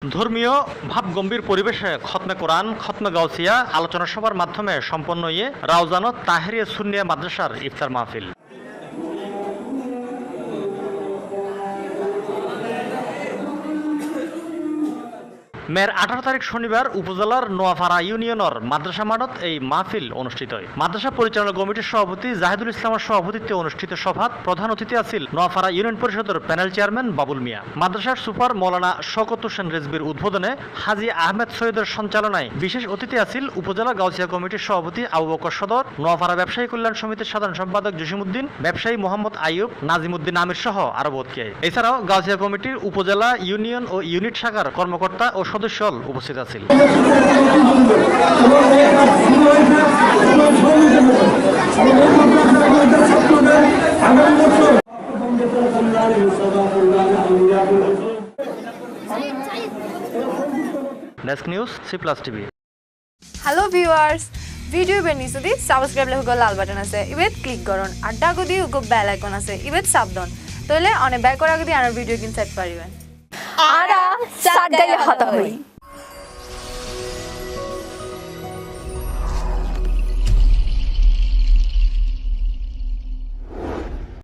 ধর্মীয় ভাবগম্ভীর পরিবেশে খতমে কোরআন, খতমে গাউসিয়া আলোচনা সভার মাধ্যমে সম্পন্ন হয়ে রাউজানত তাহেরিয়া সুন্নিয়া মাদ্রাসার ইফতার মাহফিল। মের 18 তারিখ শনিবার উপজেলার নোয়াপাড়া ইউনিয়নের মাদ্রাসা মাঠত এই মাহফিল অনুষ্ঠিত হয়। মাদ্রাসা পরিচালনা কমিটির সভাপতি জাহিদুল ইসলামের সভাপতিত্বে অনুষ্ঠিত সভাত প্রধান অতিথি আছেন নোয়াপাড়া ইউনিয়ন পরিষদের প্যানেল চেয়ারম্যান বাবুল মিয়া। মাদ্রাসার সুপার মৌলানা শওকত হোসেন রেজবির উদ্বোধনে হাজী আহমেদ সৈয়দের সঞ্চালনায় বিশেষ অতিথি আছেন উপজেলা গাউসিয়া কমিটির সভাপতি আবু বকর সদর, নোয়াপাড়া ব্যবসায়ী কল্যাণ সমিতির সাধারণ সম্পাদক জসিমউদ্দিন, ব্যবসায়ী মোহাম্মদ আইয়ুব, নাজিমউদ্দিন আমির সহ আরো বহু। এছাড়াও গাউসিয়া কমিটির উপজেলা, ইউনিয়ন ও ইউনিট শাখার কর্মকর্তা ও সদস্য উপস্থিত আছেন। Desk news C+ TV। Hello viewers, video বেনিসুদি সাবস্ক্রাইব লেখক লাল বাটন আছে ইবেত ক্লিক করুন আর ডাগুদি উগো বেল আইকন আছে ইবেত সাবধান তাহলে অনেক ব্যাক করা গদি আর ভিডিও কিনতে পারিবেন আরা সাগাইলে হতা হই।